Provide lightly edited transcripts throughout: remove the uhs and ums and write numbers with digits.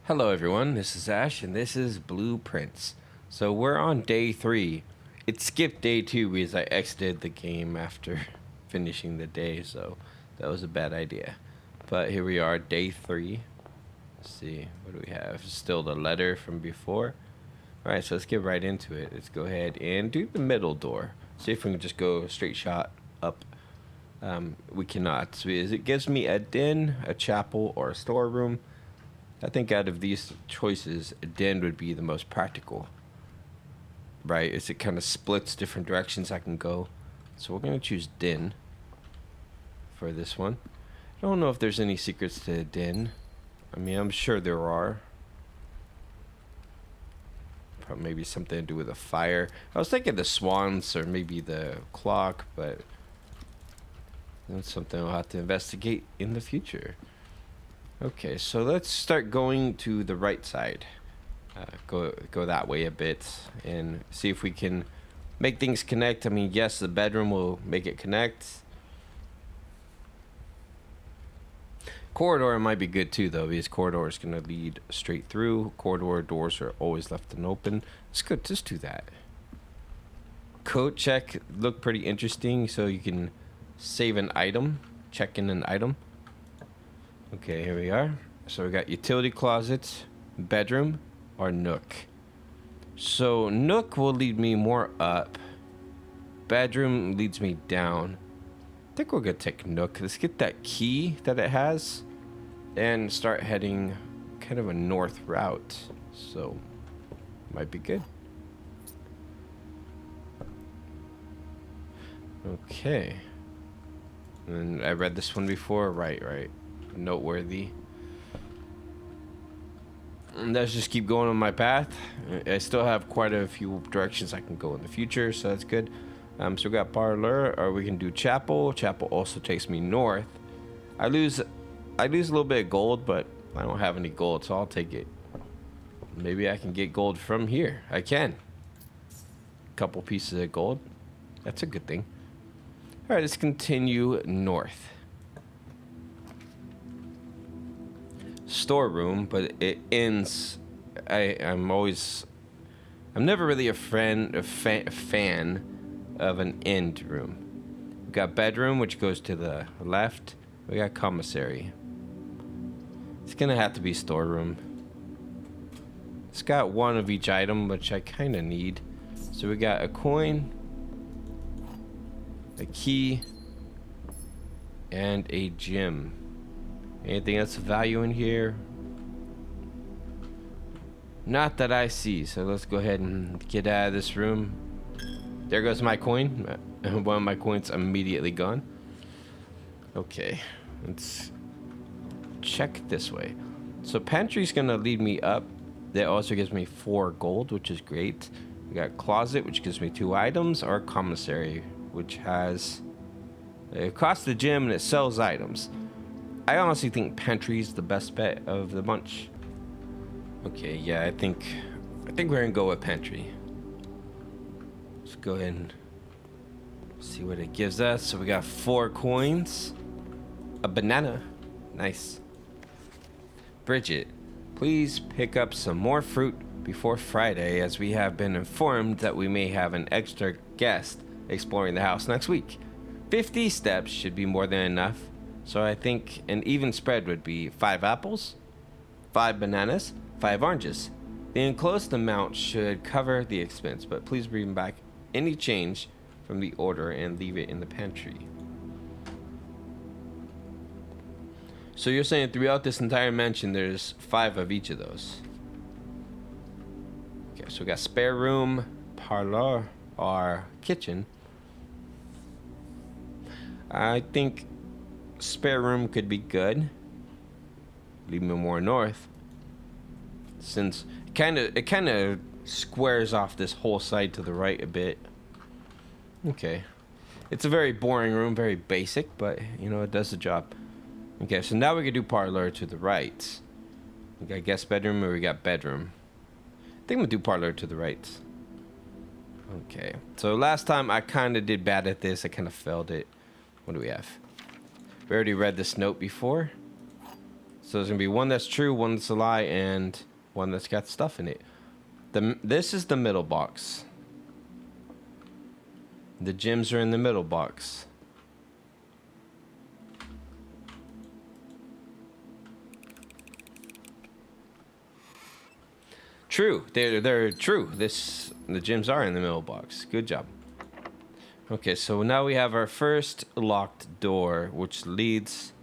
Hello, everyone. This is Ash, and this is Blueprints. So we're on day 3. It skipped day 2 because I exited the game after finishing the day, so that was a bad idea. But here we are, day 3. Let's see, what do we have? Still the letter from before. All right, so let's get right into it. Let's go ahead and do the middle door. See if we can just go straight shot up. We cannot. So it gives me a den, a chapel, or a storeroom. I think out of these choices, a den would be the most practical, right? As it kind of splits different directions I can go. So we're going to choose den for this one. I don't know if there's any secrets to a den. I mean, I'm sure there are. Probably maybe something to do with a fire. I was thinking the swans or maybe the clock, but that's something I'll have to investigate in the future. Okay, so let's start going to the right side. Go that way a bit and see if we can make things connect. I mean, yes, the bedroom will make it connect. Corridor might be good too, though, because corridor is going to lead straight through. Corridor doors are always left open. Let's go. Just do that. Code check look pretty interesting, so you can save an item, check in an item. Okay, here we are. So we got utility closet, bedroom, or nook. So nook will lead me more up. Bedroom leads me down. I think we're gonna take nook. Let's get that key that it has and start heading kind of a north route. So might be good. Okay. And I read this one before. Right. Noteworthy. And let's just keep going on my path. I still have quite a few directions I can go in the future, so that's good. So we got parlor, or we can do chapel. Chapel also takes me north. I lose a little bit of gold, but I don't have any gold, so I'll take it. Maybe I can get gold from here. I can. A couple pieces of gold. That's a good thing. All right, let's continue north. Storeroom, but it ends. I'm never really a fan of an end room. We got bedroom, which goes to the left. We got commissary. It's gonna have to be storeroom. It's got one of each item, which I kind of need. So we got a coin, a key, and a gem. Anything else of value in here? Not that I see, so let's go ahead and get out of this room. There goes my coin. One of my coins immediately gone. Okay, let's check this way. So pantry's gonna lead me up. That also gives me 4 gold, which is great. We got closet, which gives me 2 items, or commissary, which has... It costs the gem and it sells items. I honestly think pantry's the best bet of the bunch. Okay, yeah, I think we're gonna go with pantry. Let's go ahead and see what it gives us. So we got 4 coins, a banana, nice. Bridget, please pick up some more fruit before Friday, as we have been informed that we may have an extra guest exploring the house next week. 50 steps should be more than enough. So I think an even spread would be 5 apples, 5 bananas, 5 oranges. The enclosed amount should cover the expense, but please bring back any change from the order and leave it in the pantry. So you're saying throughout this entire mansion there's 5 of each of those. Okay, so we got spare room, parlor, or kitchen. I think spare room could be good. Leave me more north, since it kind of squares off this whole side to the right a bit. Okay, it's a very boring room, very basic, but you know, it does the job. Okay, so now we can do parlor to the right. We got guest bedroom, or we got bedroom. I think we'll do parlor to the right. Okay, so last time I kind of did bad at this. I kind of failed it. What do we have? We already read this note before. So there's gonna be one that's true, one that's a lie, and one that's got stuff in it. This is the middle box. The gems are in the middle box. True. They're true. The gems are in the middle box. Good job. Okay, so now we have our first locked door, which leads.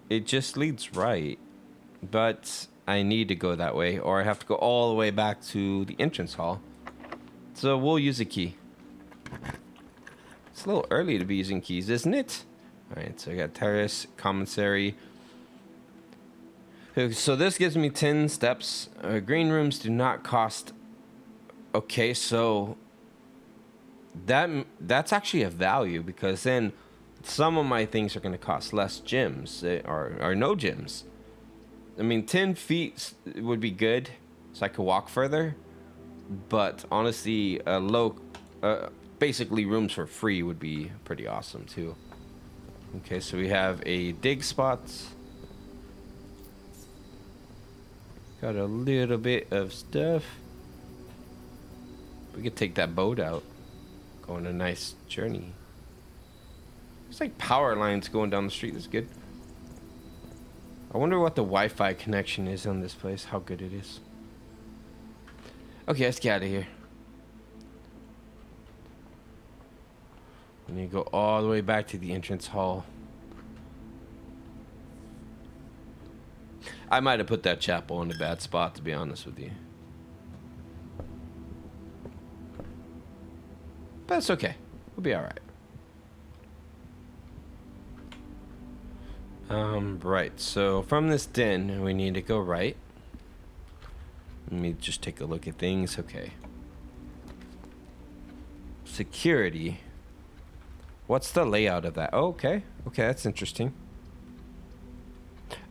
It just leads right, but I need to go that way, or I have to go all the way back to the entrance hall. So we'll use a key. It's a little early to be using keys, isn't it? All right, so I got terrace, commissary. So this gives me 10 steps. Green rooms do not cost. Okay, so that's actually a value, because then some of my things are going to cost less gems or no gems. I mean, 10 feet would be good, so I could walk further. But honestly, basically rooms for free would be pretty awesome too. Okay, so we have a dig spot. Got a little bit of stuff. We could take that boat out. Go on a nice journey. There's like power lines going down the street. That's good. I wonder what the Wi-Fi connection is on this place. How good it is. Okay, let's get out of here. We need to go all the way back to the entrance hall. I might have put that chapel in a bad spot, to be honest with you. But it's okay. We'll be alright. Right. So from this den, we need to go right. Let me just take a look at things. Okay. Security. What's the layout of that? Oh, okay. Okay, that's interesting.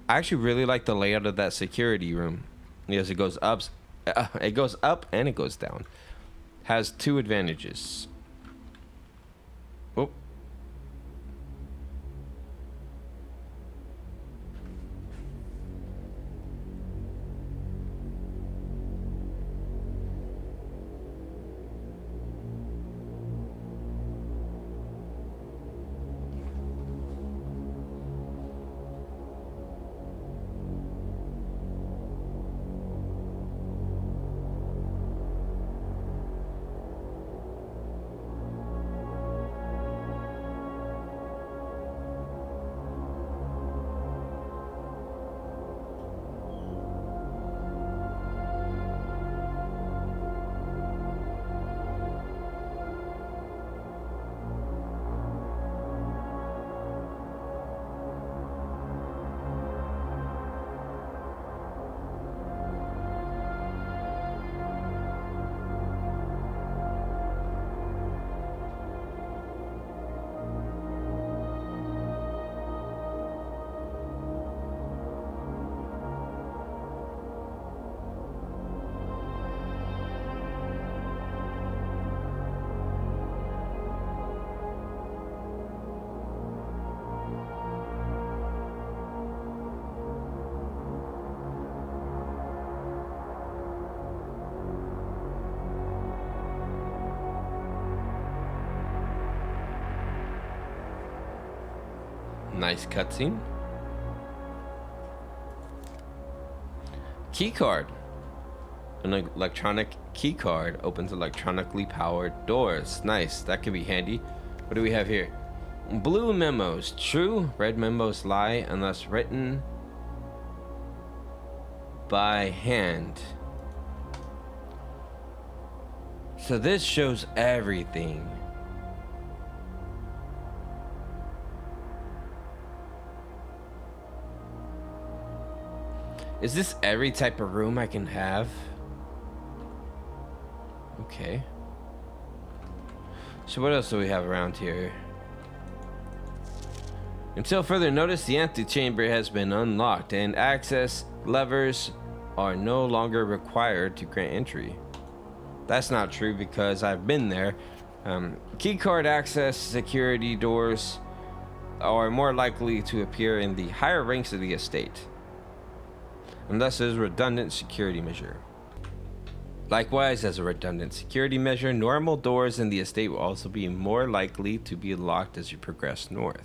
I actually really like the layout of that security room. Because it goes up and it goes down. Has two advantages. Oh. Nice cutscene. Key card. An electronic key card opens electronically powered doors. Nice. That could be handy. What do we have here? Blue memos. True. Red memos lie unless written by hand. So this shows everything. Is this every type of room I can have? Okay. So what else do we have around here? Until further notice, the antechamber has been unlocked and access levers are no longer required to grant entry. That's not true because I've been there. Keycard access, security doors. are more likely to appear in the higher ranks of the estate, unless it is a redundant security measure. Likewise, as a redundant security measure, normal doors in the estate will also be more likely to be locked as you progress north.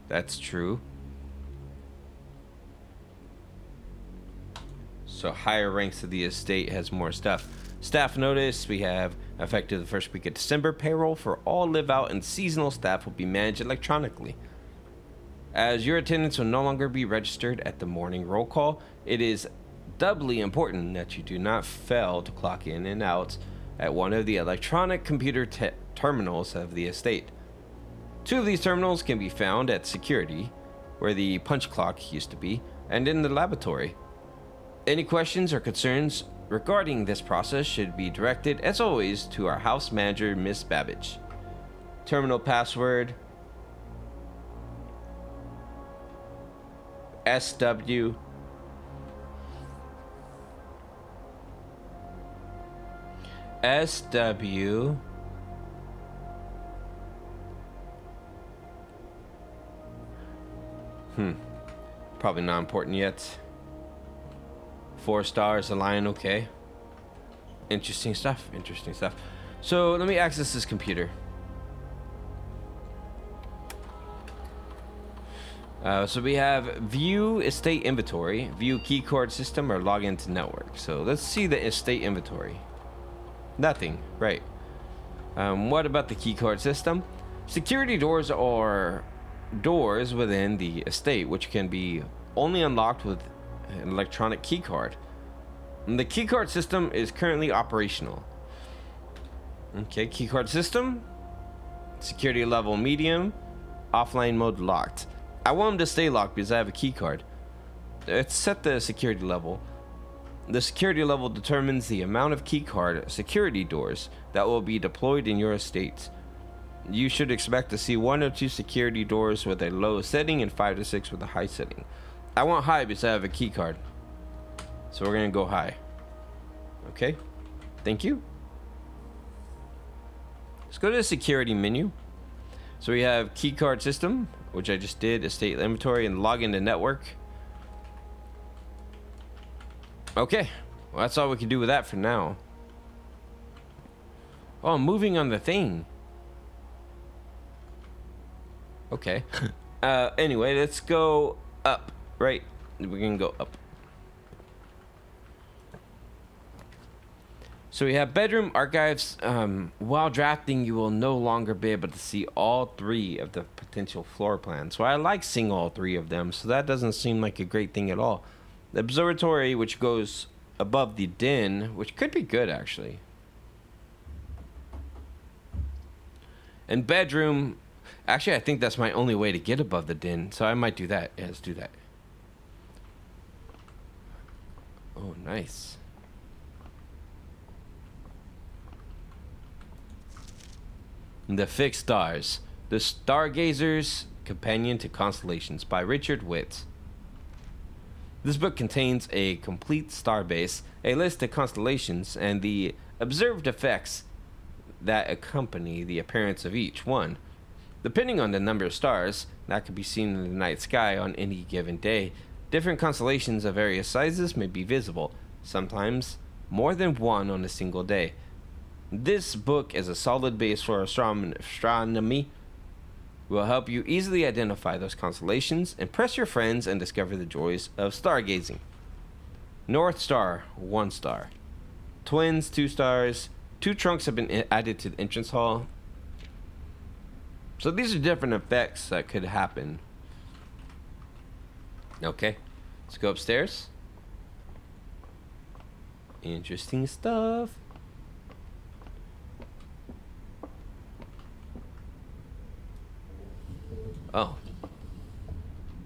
That's true. So higher ranks of the estate has more stuff. Staff notice, we have effective the first week of December. Payroll for all live out and seasonal staff will be managed electronically. As your attendance will no longer be registered at the morning roll call, it is doubly important that you do not fail to clock in and out at one of the electronic computer terminals of the estate. 2 of these terminals can be found at security, where the punch clock used to be, and in the laboratory. Any questions or concerns regarding this process should be directed, as always, to our house manager, Miss Babbage. Terminal password SW SW Probably not important yet. 4 stars, a lion, okay. Interesting stuff, interesting stuff. So let me access this computer. So we have view estate inventory, view keycard system, or log into network. So let's see the estate inventory. Nothing, right. What about the keycard system? Security doors are doors within the estate which can be only unlocked with an electronic keycard. And the keycard system is currently operational. Okay, keycard system, security level medium, offline mode locked. I want them to stay locked because I have a keycard. It's set the security level. The security level determines the amount of keycard security doors that will be deployed in your estate. You should expect to see 1 or 2 security doors with a low setting and 5 to 6 with a high setting. I want high because I have a keycard. So we're going to go high. Okay. Thank you. Let's go to the security menu. So we have keycard system, which I just did, estate inventory, and login to network. Okay. Well, that's all we can do with that for now. Oh, I'm moving on the thing. Okay. Anyway, let's go up, right? We're gonna go up. So we have bedroom archives. While drafting, you will no longer be able to see all 3 of the potential floor plans. So I like seeing all 3 of them, so that doesn't seem like a great thing at all. The observatory, which goes above the den, which could be good actually. And bedroom, actually I think that's my only way to get above the den, so I might do that. Yeah, let's do that. Oh, nice. The Fixed Stars, The Stargazer's Companion to Constellations by Richard Witt. This book contains a complete starbase, a list of constellations, and the observed effects that accompany the appearance of each one. Depending on the number of stars that can be seen in the night sky on any given day, different constellations of various sizes may be visible, sometimes more than one on a single day. This book is a solid base for astronomy. Will help you easily identify those constellations, impress your friends, and discover the joys of stargazing. North Star, 1 star. Twins, 2 stars. 2 trunks have been added to the entrance hall. So these are different effects that could happen. Okay, let's go upstairs. Interesting stuff. Oh.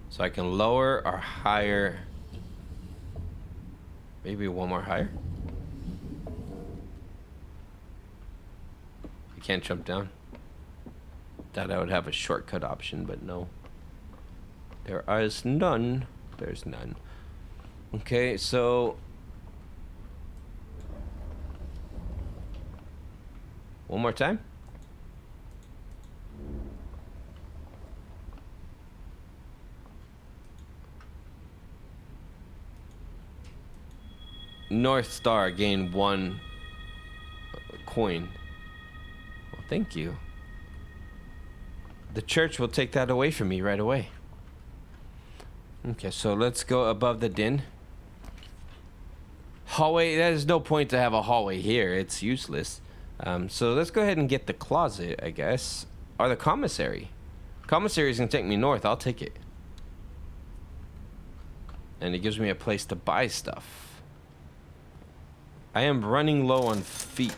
So I can lower or higher. Maybe 1 more higher. I can't jump down. Thought I would have a shortcut option, but no. There is none. There's none. Okay, so 1 more time. North Star, gain 1 coin. Well, thank you. The church will take that away from me right away. Okay, so let's go above the den. Hallway, there's no point to have a hallway here. It's useless. So let's go ahead and get the closet, I guess. Or the commissary. Commissary is going to take me north. I'll take it. And it gives me a place to buy stuff. I am running low on feet.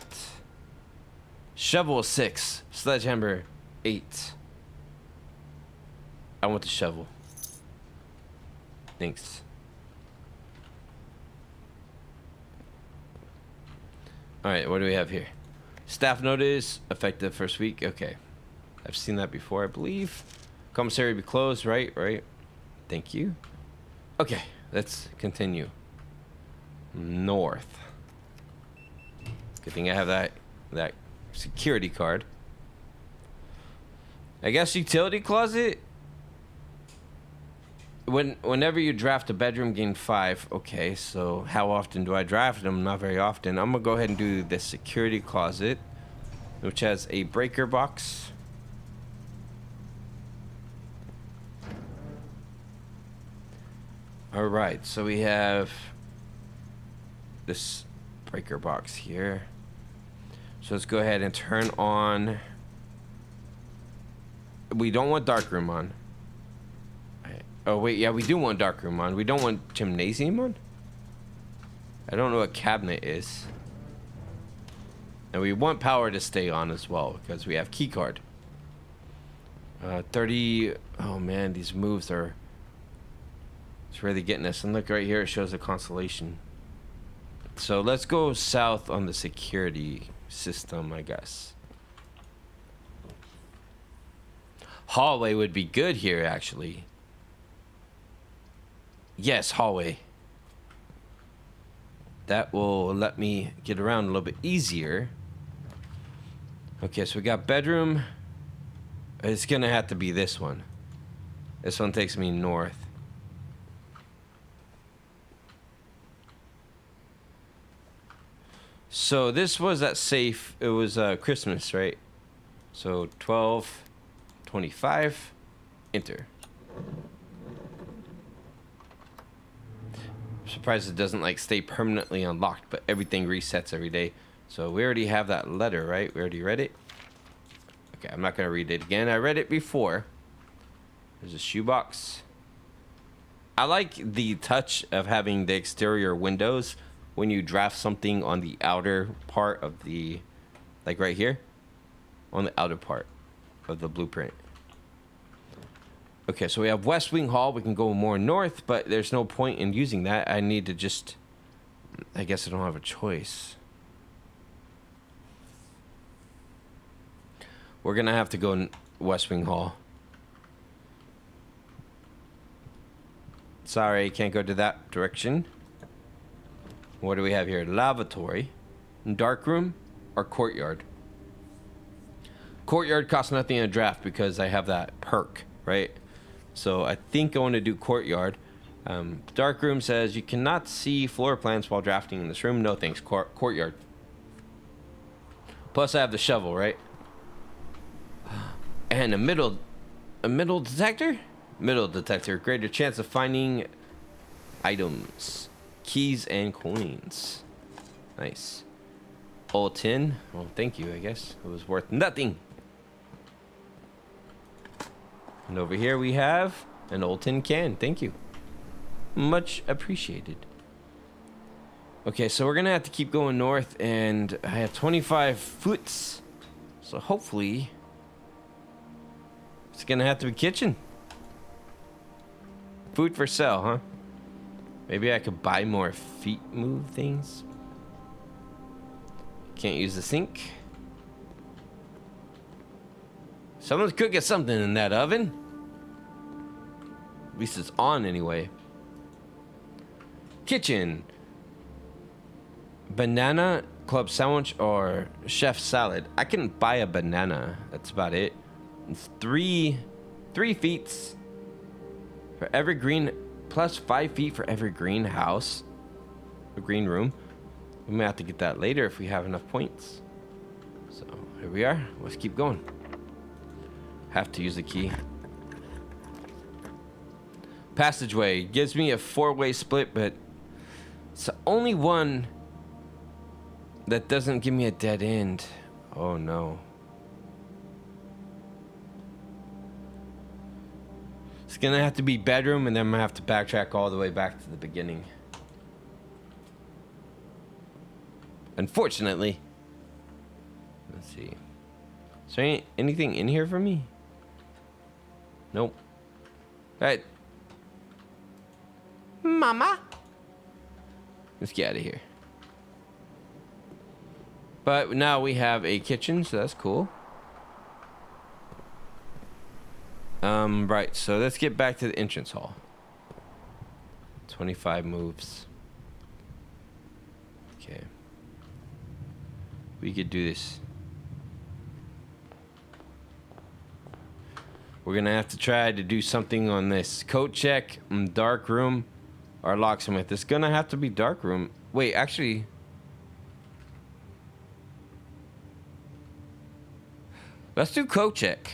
Shovel 6. Sledgehammer 8. I want the shovel. Thanks. Alright, what do we have here? Staff notice, effective first week. Okay. I've seen that before, I believe. Commissary be closed, right? Thank you. Okay, let's continue. North. Good thing I have that security card. I guess utility closet. Whenever you draft a bedroom, gain 5. Okay, so how often do I draft them? Not very often. I'm gonna go ahead and do the security closet, which has a breaker box. All right, so we have this breaker box here. So let's go ahead and turn on. We don't want darkroom on. Oh wait, yeah, we do want darkroom on. We don't want gymnasium on. I don't know what cabinet is. And we want power to stay on as well because we have key card. 30. Oh man, these moves are. It's really getting us. And look right here, it shows the constellation. So let's go south on the security system, I guess. Hallway would be good here, actually. Yes, hallway. That will let me get around a little bit easier. Okay, so we got bedroom. It's gonna have to be this one. This one takes me north. So this was that safe. It was Christmas, right? So 12:25. Enter. Surprised it doesn't like stay permanently unlocked, but everything resets every day. So we already have that letter, right? We already read it. Okay, I'm not gonna read it again. I read it before. There's a shoebox. I like the touch of having the exterior windows when you draft something on the outer part of the, like right here, on the outer part of the blueprint. Okay, so we have West Wing Hall. We can go more north, but there's no point in using that. I need to just... I guess I don't have a choice. We're going to have to go West Wing Hall. Sorry, can't go to that direction. What do we have here? Lavatory, darkroom, or courtyard? Courtyard costs nothing in a draft because I have that perk, right? So I think I want to do courtyard. Darkroom says you cannot see floor plans while drafting in this room. No thanks. Courtyard. Plus I have the shovel, right? And a middle detector? Middle detector. Greater chance of finding items, keys, and coins. Nice. Old tin. Well, thank you, I guess. It was worth nothing. And over here we have an old tin can. Thank you. Much appreciated. Okay, so we're going to have to keep going north, and I have 25 foots. So hopefully it's going to have to be kitchen. Food for sale, huh? Maybe I could buy more feet move things. Can't use the sink. Someone's cooking something in that oven. At least it's on anyway. Kitchen. Banana club sandwich or chef salad. I can buy a banana. That's about it. It's three feet for every green, plus 5 feet for every greenhouse. a green room. We may have to get that later if we have enough points. So here we are. Let's keep going. Have to use the key. Passageway gives me a 4-way split, but it's the only one that doesn't give me a dead end. Oh no. It's gonna have to be bedroom, and then I'm gonna have to backtrack all the way back to the beginning. Unfortunately. Let's see. Is there anything in here for me? Nope. Alright. Mama. Let's get out of here. But now we have a kitchen, so that's cool. Right, so let's get back to the entrance hall. 25 moves. Okay. We could do this. We're gonna have to try to do something on this. Coat check, dark room, or locksmith. It's gonna have to be dark room. Wait, actually... let's do coat check.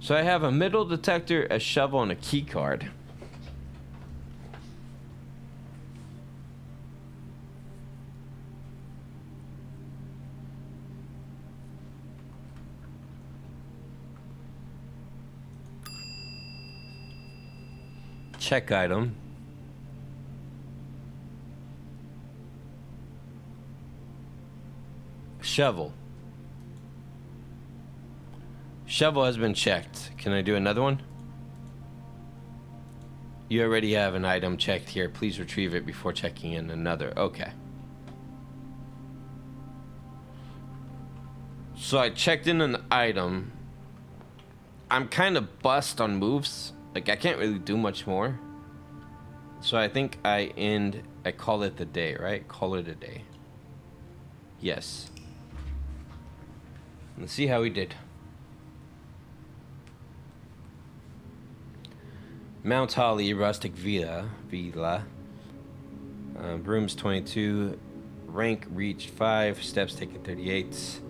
So I have a metal detector, a shovel, and a key card. Check item. Shovel. Shovel has been checked. Can I do another one? You already have an item checked here. Please retrieve it before checking in another. Okay. So I checked in an item. I'm kind of bust on moves. Like, I can't really do much more. So I think I call it the day, right? Call it a day. Yes. Let's see how we did. Mount Holly, rustic villa. Rooms 22. Rank reached 5. Steps taken 38.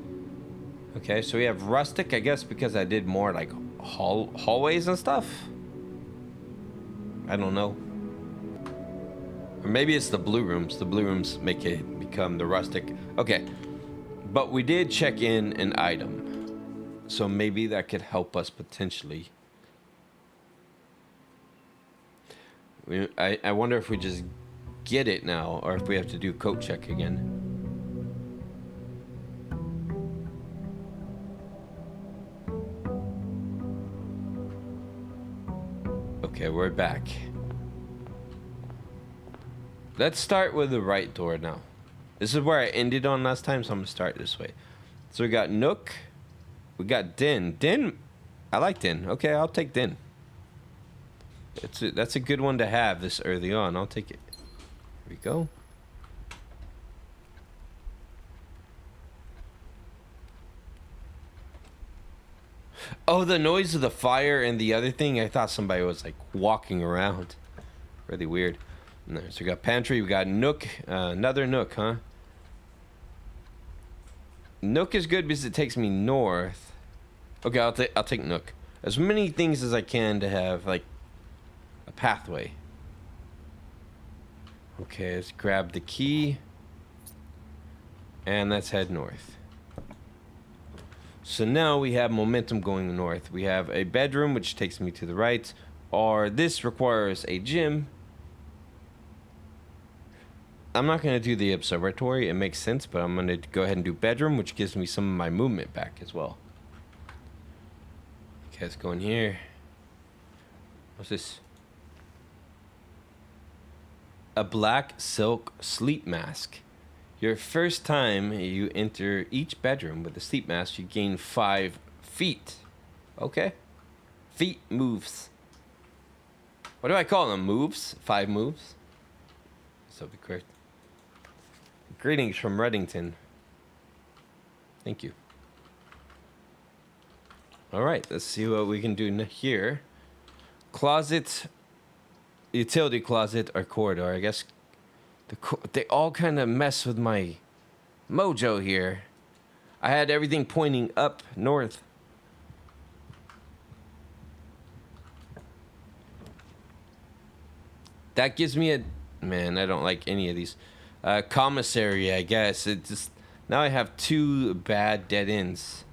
Okay, so we have rustic, I guess, because I did more like hallways and stuff. I don't know. Or maybe it's the blue rooms. The blue rooms make it become the rustic. Okay, but we did check in an item, so maybe that could help us potentially. I wonder if we just get it now, or if we have to do coat check again. Okay, we're back. Let's start with the right door now. This is where I ended on last time, so I'm gonna start this way. So we got Nook. We got Din. Din, I like Din. Okay, I'll take Din. That's a good one to have this early on. I'll take it. Here we go. Oh, the noise of the fire and the other thing. I thought somebody was like walking around. Really weird. So we got pantry. We got Nook. Another Nook, huh? Nook is good because it takes me north. Okay, I'll take Nook. As many things as I can to have like a pathway. Okay, let's grab the key. And let's head north. So now we have momentum going north. We have a bedroom, which takes me to the right. Or this requires a gym. I'm not going to do the observatory. It makes sense, but I'm going to go ahead and do bedroom, which gives me some of my movement back as well. Okay, let's go in here. What's this? A black silk sleep mask. Your first time you enter each bedroom with a sleep mask, you gain 5 feet. Okay. Feet moves. What do I call them? Moves? 5 moves? So be correct. Greetings from Reddington. Thank you. All right, let's see what we can do here. Closet, utility closet, or corridor. I guess they all kind of mess with my mojo here. I had everything pointing up north. That gives me a... Man, I don't like any of these. Commissary, I guess. It just... Now I have 2 bad dead ends.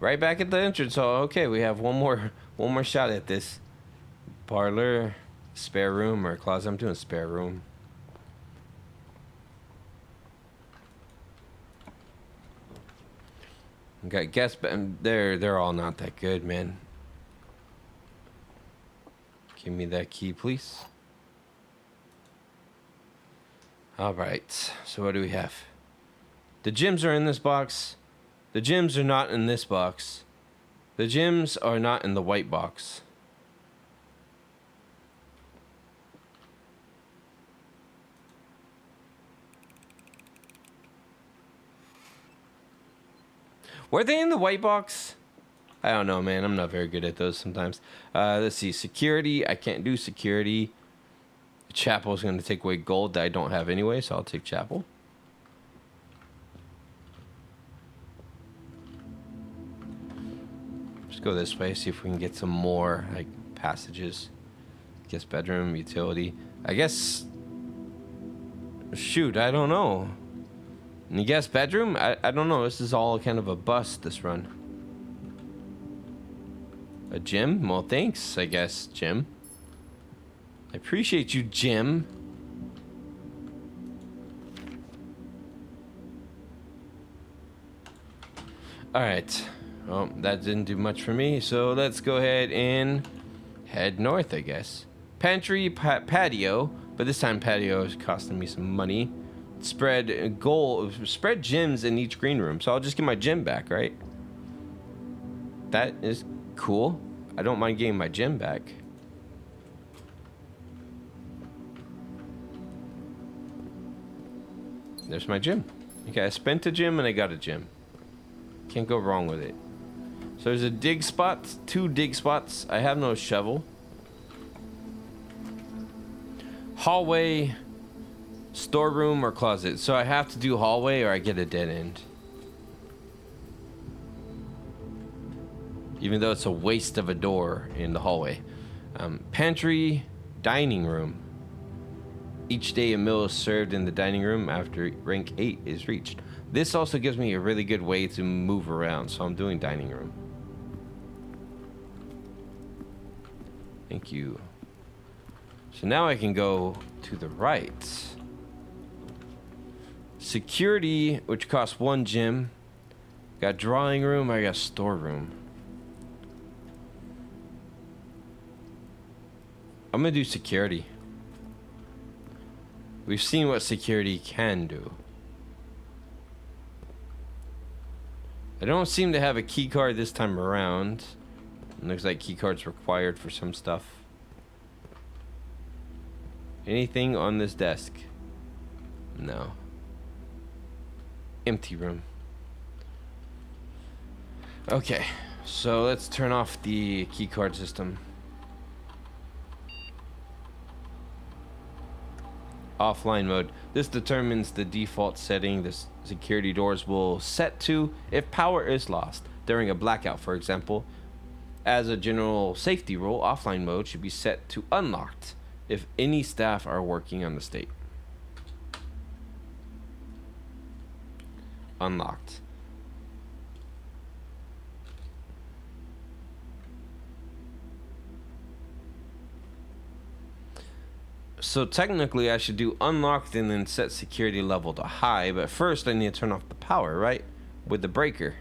Right back at the entrance hall. Okay, we have one more shot at this. Parlor, spare room, or closet. I'm doing spare room. Got guest bed. They're all not that good, man. Give me that key, please. All right. So what do we have? The gyms are in this box. The gyms are not in this box. The gyms are not in the white box. Were they in the white box? I don't know, man. I'm not very good at those sometimes. Let's see. Security. I can't do security. Chapel is going to take away gold that I don't have anyway, so I'll take chapel. Let's go this way, see if we can get some more like passages. Guest bedroom, utility. I guess... Shoot, I don't know. In the guest bedroom? I don't know. This is all kind of a bust, this run. A gym? Well, thanks, I guess, Jim. I appreciate you, Jim. Alright. Well, that didn't do much for me, so let's go ahead and head north, I guess. Pantry, patio, but this time patio is costing me some money. Spread gyms in each green room, so I'll just get my gym back, right? That is cool. I don't mind getting my gym back. There's my gym. Okay, I spent a gym and I got a gym. Can't go wrong with it. So there's a dig spot, 2 dig spots. I have no shovel. Hallway, storeroom, or closet. So I have to do hallway or I get a dead end. Even though it's a waste of a door in the hallway. Pantry, dining room. Each day a meal is served in the dining room after rank 8 is reached. This also gives me a really good way to move around, so I'm doing dining room. Thank you. So now I can go to the right. Security, which costs 1 gem. Got drawing room, I got storeroom. I'm gonna do security. We've seen what security can do. I don't seem to have a key card this time around. It looks like key cards required for some stuff. Anything on this desk? No. Empty room. Okay, so let's turn off the key card system. Offline mode. This determines the default setting the security doors will set to if power is lost during a blackout, for example. As a general safety rule, offline mode should be set to unlocked if any staff are working on the state. Unlocked. So technically I should do unlocked and then set security level to high, but first I need to turn off the power, right? With the breaker.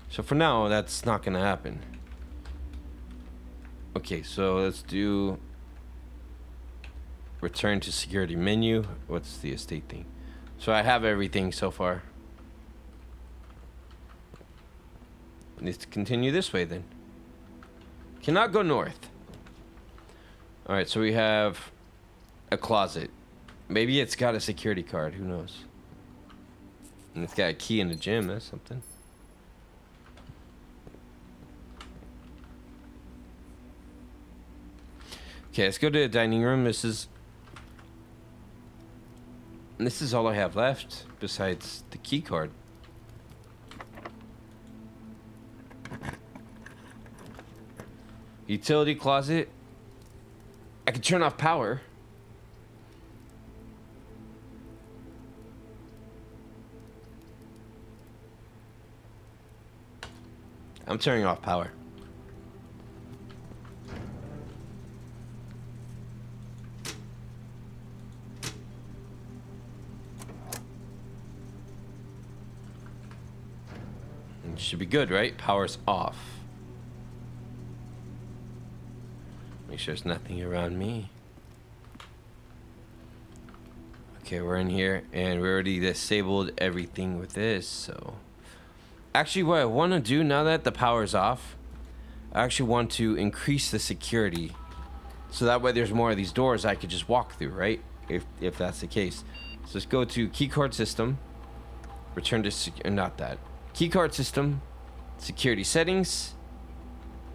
So for now, that's not gonna happen. Okay, so let's do return to security menu. What's the estate thing? So I have everything so far. Let's continue this way then. Cannot go north. All right, so we have a closet. Maybe it's got a security card. Who knows? And it's got a key in the gym. That's something. Okay, let's go to the dining room. This is all I have left besides the key card. Utility closet. I can turn off power. I'm turning off power. It should be good, right? Power's off. Make sure there's nothing around me. Okay, we're in here, and we already disabled everything with this, so... Actually, what I want to do now that the power's off, I actually want to increase the security. So that way there's more of these doors I could just walk through, right? If that's the case. So let's go to keycard system. Return to... not that. Keycard system. Security settings.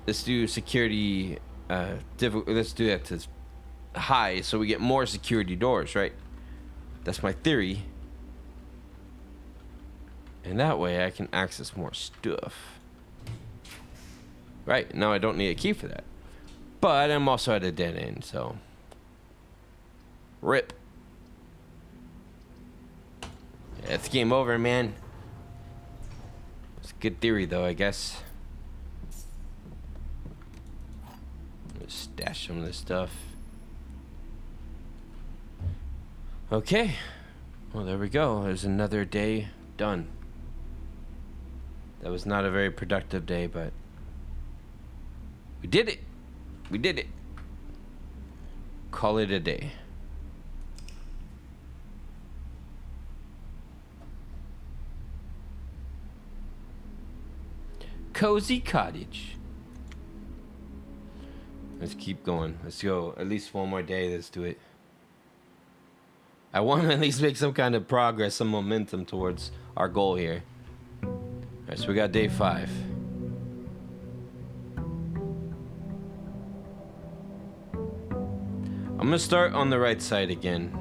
Let's do security... let's do that to high so we get more security doors, right? That's my theory. And that way I can access more stuff. Right, now I don't need a key for that. But I'm also at a dead end, so... RIP. Yeah, it's game over, man. It's a good theory, though, I guess. Let's stash some of this stuff. Okay. Well, there we go. There's another day done. That was not a very productive day, but we did it. We did it. Call it a day. Cozy cottage. Let's keep going. Let's go at least one more day. Let's do it. I want to at least make some kind of progress, some momentum towards our goal here. Alright, so we got day 5. I'm gonna start on the right side again.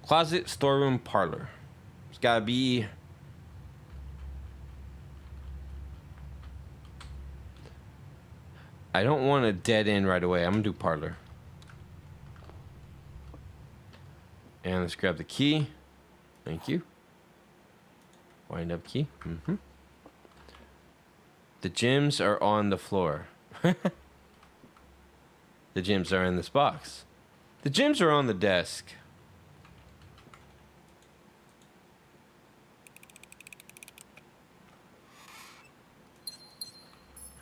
Closet, storeroom, parlor. It's gotta be... I don't want a dead end right away. I'm gonna do parlor. And let's grab the key. Thank you. Wind up key. Mm-hmm. The gems are on the floor. The gems are in this box. The gems are on the desk.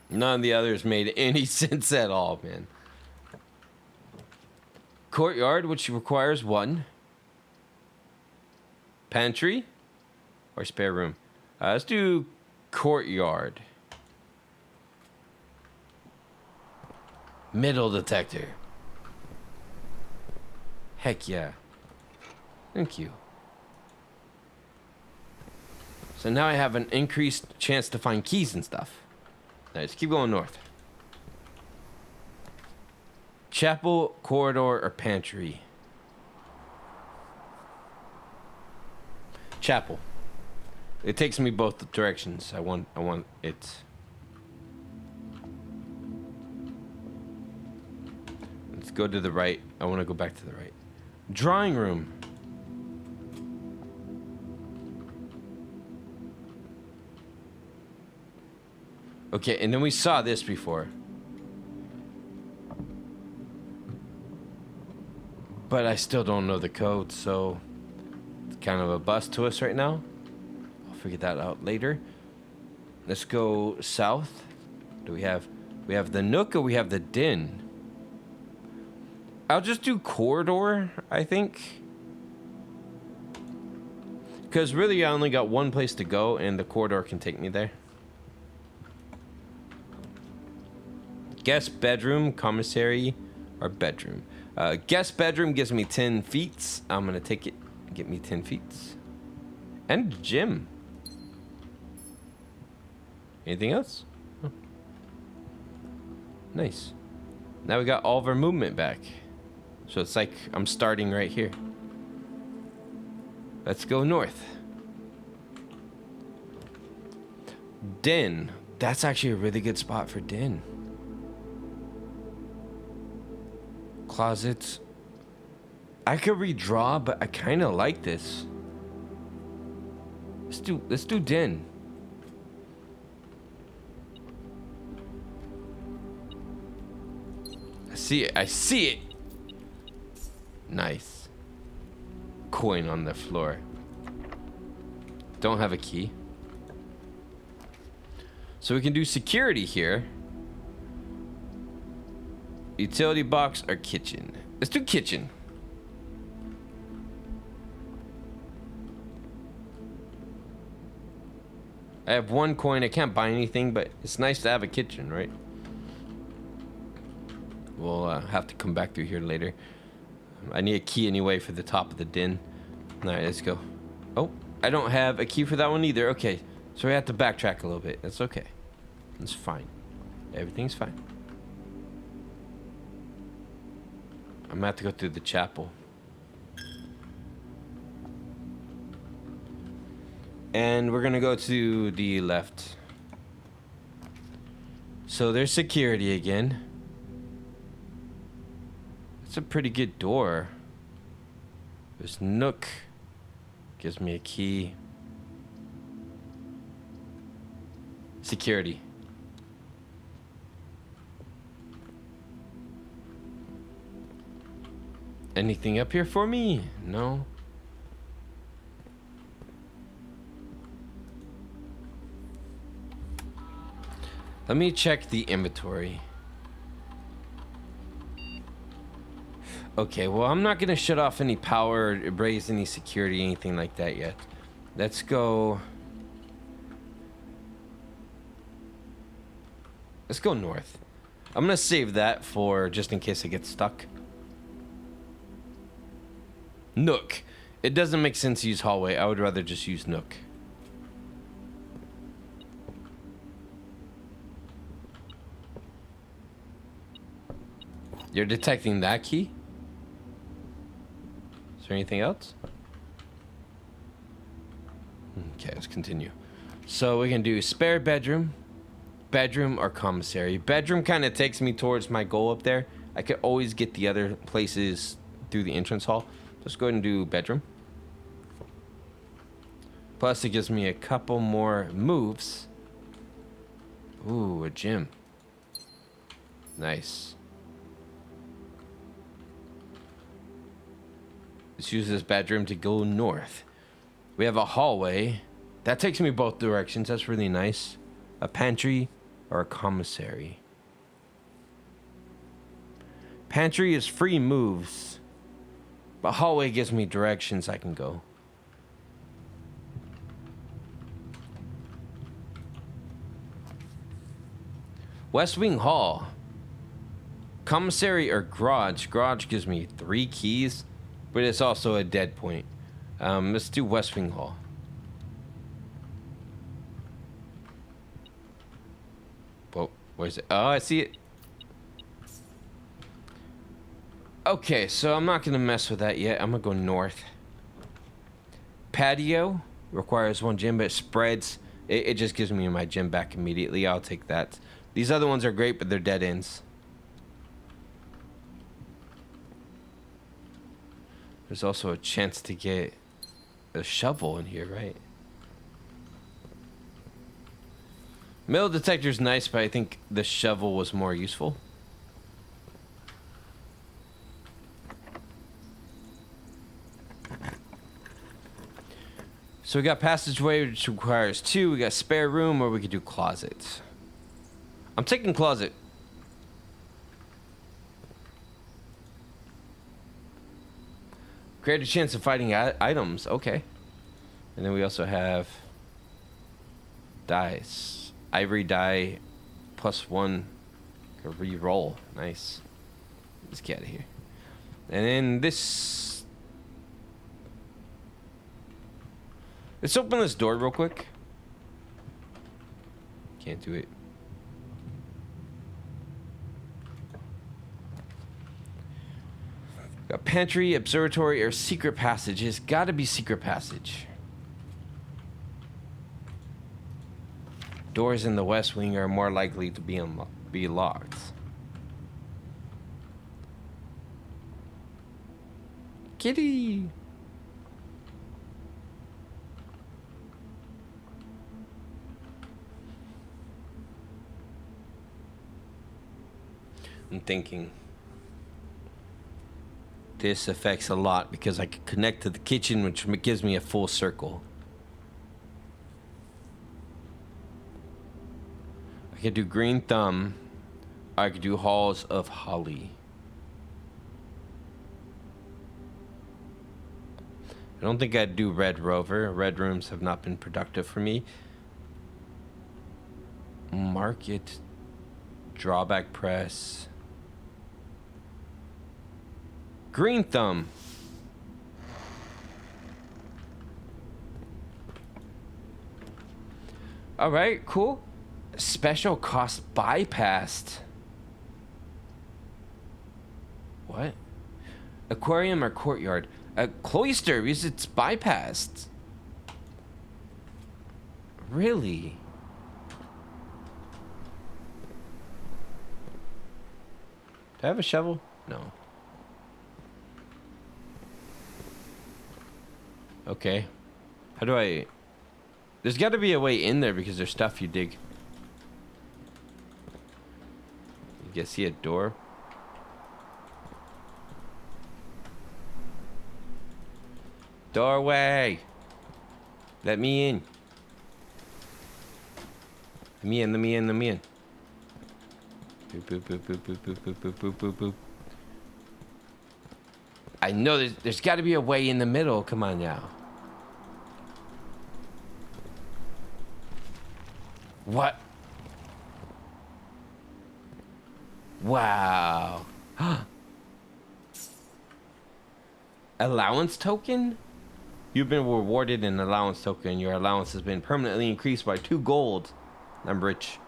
None of the others made any sense at all, man. Courtyard, which requires 1. Pantry or spare room? Let's do courtyard. Metal detector. Heck yeah. Thank you. So now I have an increased chance to find keys and stuff. Now let's keep going north. Chapel, corridor, or pantry? Chapel. It takes me both directions. I want it. Let's go to the right. I want to go back to the right. Drawing room. Okay, and then we saw this before. But I still don't know the code, so it's kind of a bust to us right now. I'll figure that out later. Let's go south. We have the nook or we have the den? I'll just do corridor, I think. Because really I only got one place to go and the corridor can take me there. Guest bedroom, commissary, or bedroom. Guest bedroom gives me 10 feet. I'm going to take it. Get me 10 feet. And gym. Anything else? Oh. Nice. Now we got all of our movement back. So it's like I'm starting right here. Let's go north. Den. That's actually a really good spot for den. Closets. I could redraw, but I kind of like this. Let's do den. I see it. I see it. Nice. Coin on the floor. Don't have a key. So we can do security here. Utility box or kitchen. Let's do kitchen. I have 1 coin. I can't buy anything, but it's nice to have a kitchen, right? We'll have to come back through here later. I need a key anyway for the top of the den. All right, let's go. Oh, I don't have a key for that one either. Okay, so we have to backtrack a little bit. That's okay. It's fine. Everything's fine. I'm gonna have to go through the chapel. And we're gonna go to the left. So there's security again. It's a pretty good door. There's Nook. Gives me a key. Security. Anything up here for me? No. Let me check the inventory. Okay, well, I'm not gonna shut off any power, or raise any security, anything like that yet. Let's go. Let's go north. I'm gonna save that for just in case I get stuck. Nook. It doesn't make sense to use hallway. I would rather just use Nook. You're detecting that key? Is there anything else? Okay, let's continue. So we can do spare bedroom, bedroom or commissary. Bedroom kind of takes me towards my goal up there. I could always get the other places through the entrance hall. Let's go ahead and do bedroom. Plus it gives me a couple more moves. Ooh, a gym. Nice. Let's use this bedroom to go north. We have a hallway. That takes me both directions. That's really nice. A pantry or a commissary. Pantry is free moves. But hallway gives me directions I can go. West Wing Hall. Commissary or garage. Garage gives me 3 keys. But it's also a dead point. Let's do West Wing Hall. Whoa, where's it? Oh, I see it. Okay, so I'm not going to mess with that yet. I'm going to go north. Patio requires 1 gem, but it spreads. It just gives me my gem back immediately. I'll take that. These other ones are great, but they're dead ends. There's also a chance to get a shovel in here, right? Metal detector's nice, but I think the shovel was more useful. So we got passageway, which requires 2. We got spare room, or we could do closet. I'm taking closet. Greater chance of fighting items. Okay. And then we also have dice. Ivory die +1. Re-roll. Nice. Let's get out of here. And then this. Let's open this door real quick. Can't do it. Got pantry, observatory, or secret passage. It's gotta be secret passage. Doors in the west wing are more likely to be locked. Kitty! I'm thinking this affects a lot because I can connect to the kitchen, which gives me a full circle. I could do green thumb. I could do halls of holly. I don't think I'd do red rover. Red rooms have not been productive for me. Market. Drawback press. Green thumb. All right, cool. Special cost bypassed. What? Aquarium or courtyard? A cloister because it's bypassed. Really? Do I have a shovel? No. Okay. How do I... There's got to be a way in there because there's stuff you dig. You can see a door. Doorway! Let me in. Let me in, let me in, let me in. Boop, boop, boop, boop, boop, boop, boop, boop, boop, boop, boop. I know there's got to be a way in the middle. Come on now. What? Wow. Allowance token? You've been rewarded an allowance token. Your allowance has been permanently increased by 2 gold. I'm rich.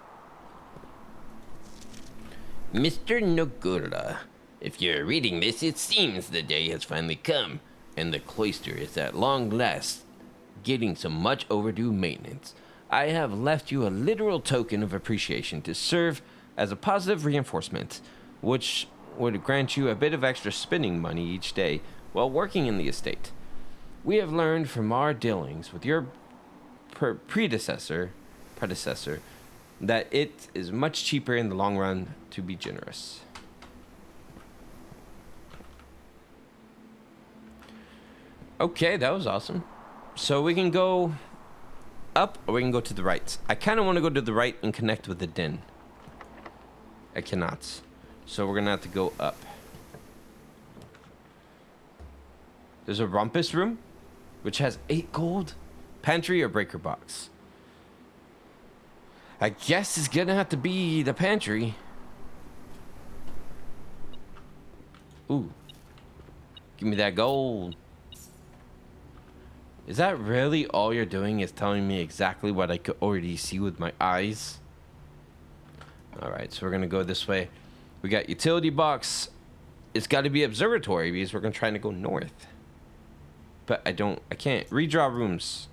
Mr. Nogura, if you're reading this, it seems the day has finally come, and the cloister is at long last getting some much overdue maintenance. I have left you a literal token of appreciation to serve as a positive reinforcement, which would grant you a bit of extra spending money each day while working in the estate. We have learned from our dealings with your predecessor that it is much cheaper in the long run to be generous. Okay, that was awesome. So we can go up or we can go to the right. I kind of want to go to the right and connect with the den. I cannot. So we're going to have to go up. There's a rumpus room, which has 8 gold. Pantry or breaker box? I guess it's going to have to be the pantry. Ooh. Give me that gold. Is that really all you're doing is telling me exactly what I could already see with my eyes? Alright, so we're going to go this way. We got utility box. It's got to be observatory because we're going to try to go north. But I can't. Redraw rooms.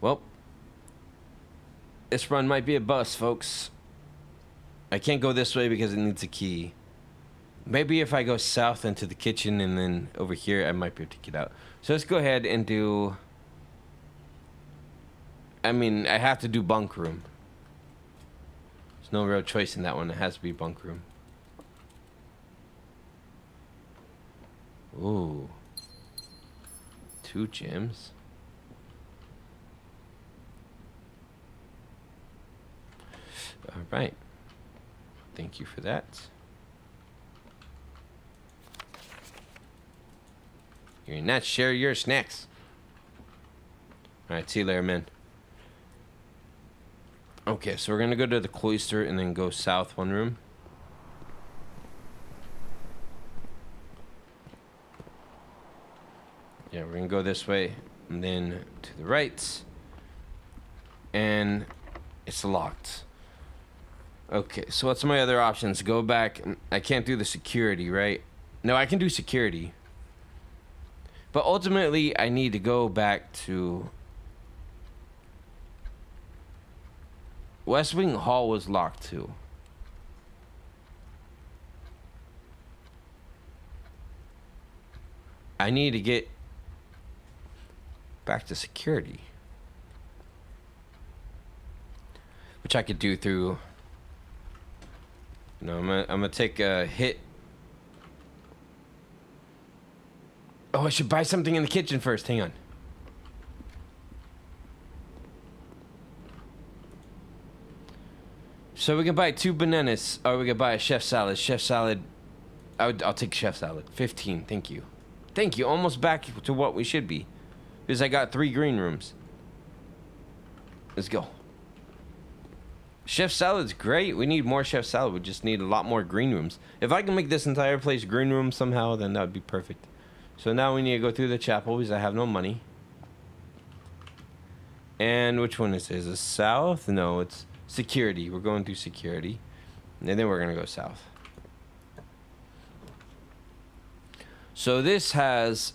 Well, this run might be a bust, folks. I can't go this way because it needs a key. Maybe if I go south into the kitchen and then over here, I might be able to get out. So let's go ahead and do... I mean, I have to do bunk room. There's no real choice in that one. It has to be bunk room. Ooh. 2 gems. All right. Thank you for that. You're not share your snacks. All right, see you later, man. Okay, so we're gonna go to the cloister and then go south 1 room. Yeah, we're gonna go this way. And then to the right. And it's locked. Okay, so what's my other options? Go back. I can't do the security, right? No, I can do security. But ultimately, I need to go back to... West Wing Hall was locked too. I need to get back to security. Which I could do through... No, I'm gonna take a hit. Oh, I should buy something in the kitchen first. Hang on. So we can buy 2 bananas, or we can buy a chef salad. Chef salad, I'll take chef salad. 15, thank you. Thank you, almost back to what we should be. Because I got 3 green rooms. Let's go. Chef salad's great. We need more chef salad. We just need a lot more green rooms. If I can make this entire place green room somehow, then that would be perfect. So now we need to go through the chapel because I have no money. And which one is this? Is it south? No, it's security. We're going through security. And then we're going to go south. So this has...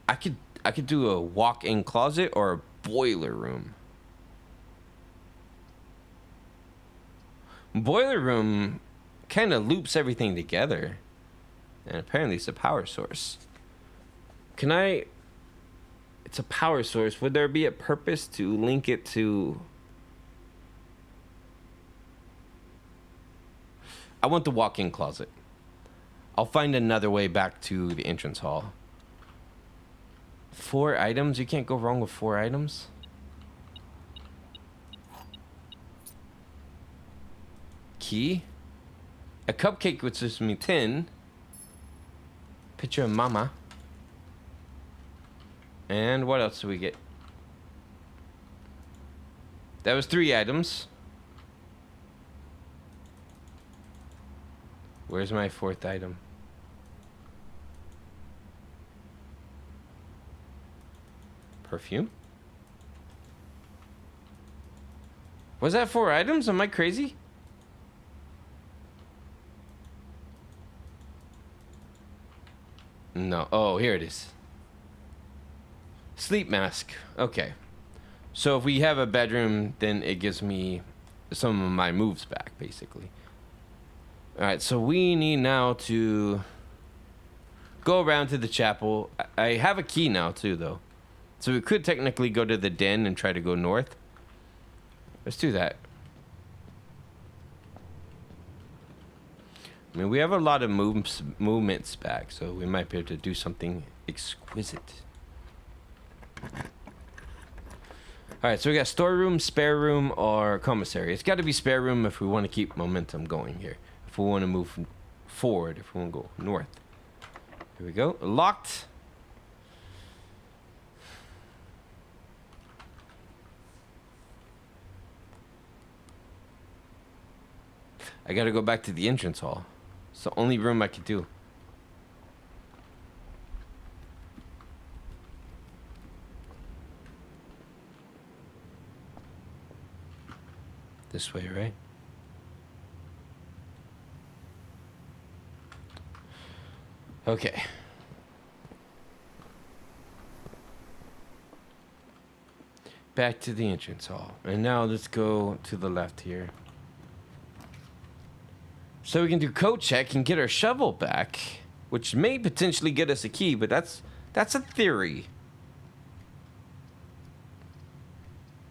I could do a walk-in closet or a boiler room. Boiler room kind of loops everything together. And apparently it's a power source. Can I... It's a power source. Would there be a purpose to link it to... I want the walk-in closet. I'll find another way back to the entrance hall. 4 items? You can't go wrong with 4 items? Key? A cupcake which is me 10. Picture of mama. And what else do we get? That was 3 items. Where's my 4th item? Perfume? Was that 4 items? Am I crazy? No. Oh, here it is. Sleep mask. Okay. So if we have a bedroom, then it gives me some of my moves back, basically. Alright, so we need now to go around to the chapel. I have a key now, too, though. So we could technically go to the den and try to go north. Let's do that. I mean, we have a lot of movements back, so we might be able to do something exquisite. Alright, so we got storeroom, spare room, or commissary. It's got to be spare room if we want to keep momentum going here. If we want to move forward, if we want to go north. Here we go. Locked. I got to go back to the entrance hall. It's the only room I could do. This way, right? Okay. Back to the entrance hall. And now let's go to the left here. So we can do code check and get our shovel back, which may potentially get us a key, but that's a theory.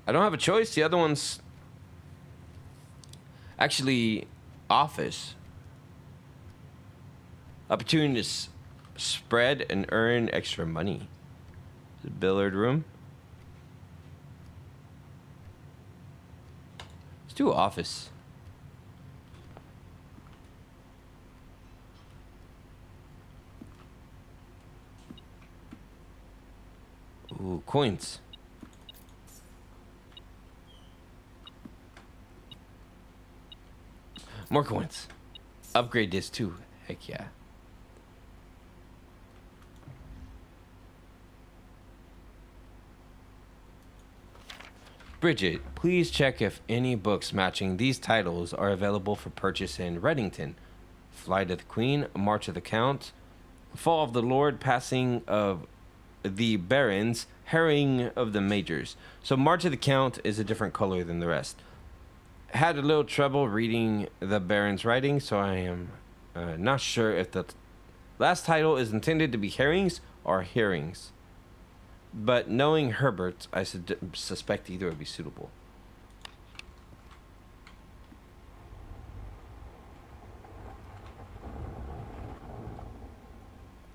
I don't have a choice. The other one's actually office. Opportunity to spread and earn extra money. The billiard room. Let's do office. Ooh, coins. More coins. Upgrade this too. Heck yeah. Bridget, please check if any books matching these titles are available for purchase in Reddington. Flight of the Queen, March of the Count, Fall of the Lord, Passing of the Barons, Harrying of the Majors. So March of the Count is a different color than the rest. Had a little trouble reading the Baron's writing, so I am not sure if the last title is intended to be herrings or hearings. But knowing Herbert, I suspect either would be suitable.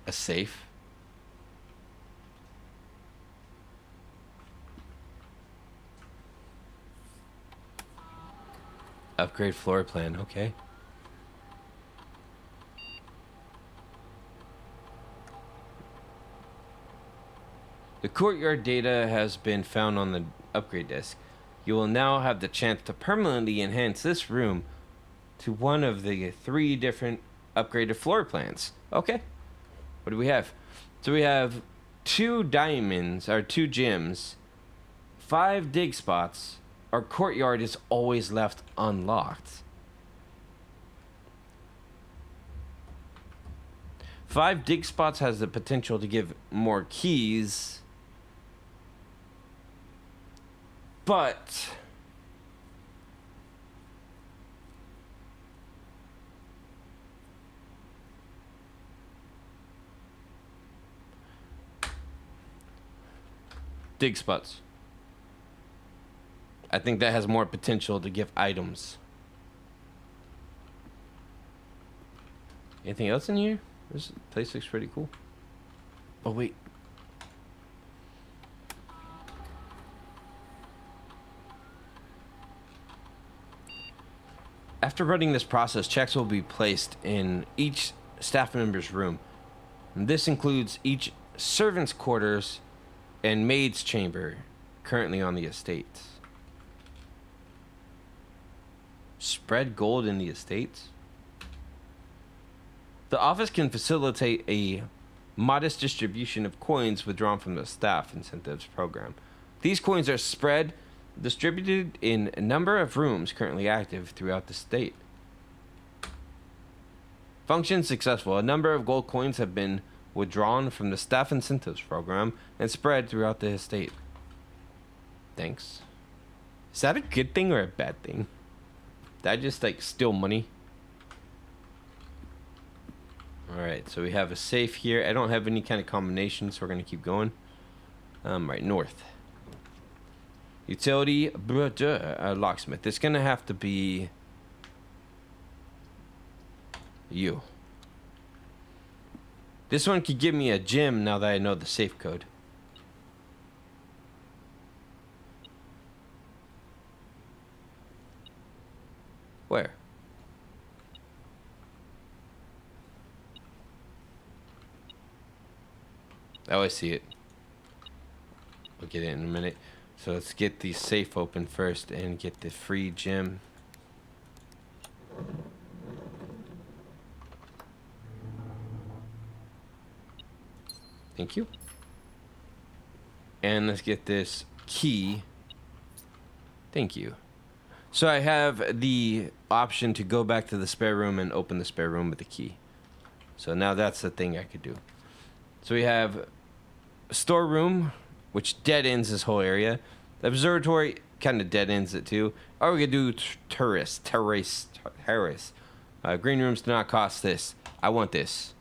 A safe. Upgrade floor plan, okay. The courtyard data has been found on the upgrade desk. You will now have the chance to permanently enhance this room to one of the 3 different upgraded floor plans. Okay. What do we have? So we have 2 diamonds, or 2 gems, 5 dig spots. Our courtyard is always left unlocked. 5 dig spots has the potential to give more keys. But dig spots. I think that has more potential to give items. Anything else in here? This place looks pretty cool. Oh, wait. After running this process, checks will be placed in each staff member's room. And this includes each servant's quarters and maid's chamber currently on the estate. Spread gold in the estates. The office can facilitate a modest distribution of coins withdrawn from the staff incentives program. These coins are distributed in a number of rooms currently active throughout the state. Function successful. A number of gold coins have been withdrawn from the staff incentives program and spread throughout the estate. Thanks. Is that a good thing or a bad thing? Did I just like steal money? Alright, so we have a safe here. I don't have any kind of combination, so we're going to keep going. Right, north. Utility, locksmith. It's going to have to be you. This one could give me a gem now that I know the safe code. Where? Oh, I see it. We'll get it in a minute. So let's get the safe open first and get the free gem. Thank you. And let's get this key. Thank you. So I have the option to go back to the spare room and open the spare room with the key. So now that's the thing I could do. So we have a storeroom, which dead ends this whole area. The observatory kind of dead ends it too. Or we could do terrace. Green rooms do not cost this. I want this.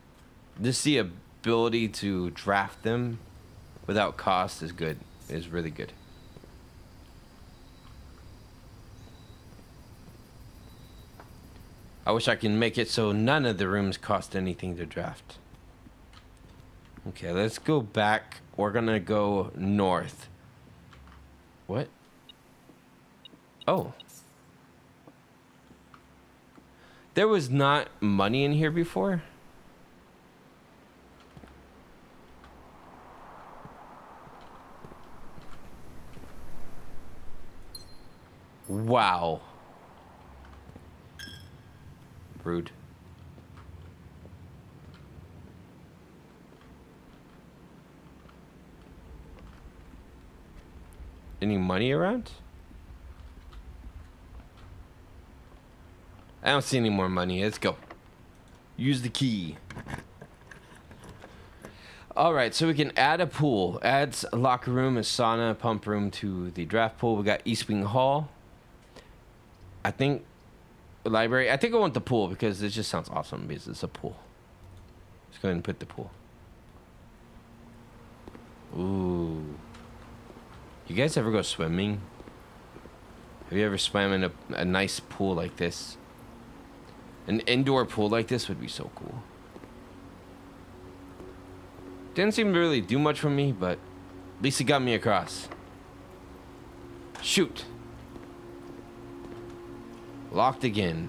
The ability to draft them without cost is good. Is really good. I wish I can make it so none of the rooms cost anything to draft. Okay, let's go back. We're gonna go north. What? Oh. There was not money in here before? Wow. Rude. Any money around? I don't see any more money. Let's go. Use the key. Alright, so we can add a pool. Adds a locker room, a sauna, pump room to the draft pool. We got East Wing Hall. I think library. I think I want the pool because it just sounds awesome because it's a pool. Let's go ahead and put the pool. Ooh. You guys ever go swimming? Have you ever swam in a nice pool like this? An indoor pool like this would be so cool. Didn't seem to really do much for me, but at least it got me across. Shoot. Locked again.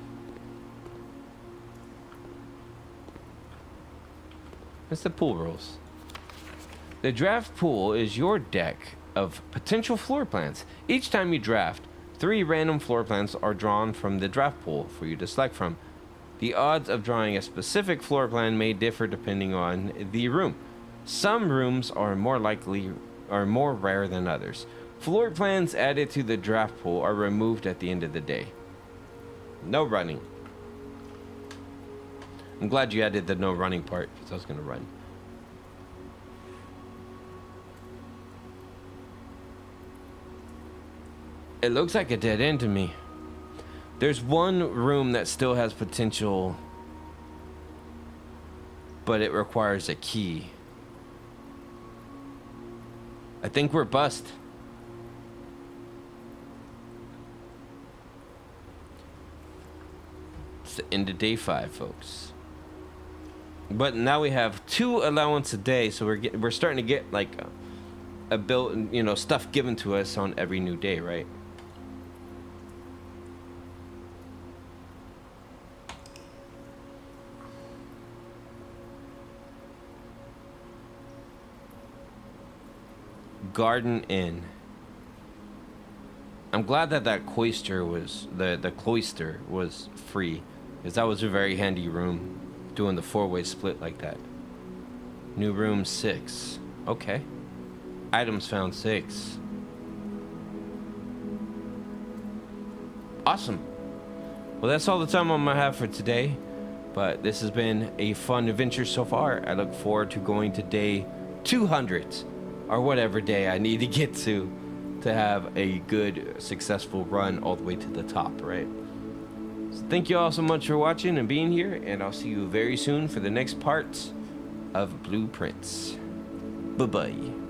That's the pool rules. The draft pool is your deck of potential floor plans. Each time you draft, 3 random floor plans are drawn from the draft pool for you to select from. The odds of drawing a specific floor plan may differ depending on the room. Some rooms are more rare than others. Floor plans added to the draft pool are removed at the end of the day. No running. I'm glad you added the no running part because I was going to run. It looks like a dead end to me. There's one room that still has potential, but it requires a key. I think we're bust. It's the end of day 5, folks. But now we have 2 allowance a day, so we're starting to get like a built, stuff given to us on every new day, right? Garden Inn. I'm glad that cloister was the cloister was free, because that was a very handy room, doing the 4-way split like that. New room 6. Okay. Items found 6. Awesome. Well, that's all the time I'm gonna have for today, but this has been a fun adventure so far. I look forward to going to day 200. Or whatever day I need to get to have a good, successful run all the way to the top, right? So thank you all so much for watching and being here, and I'll see you very soon for the next part of Blueprints. Bye-bye.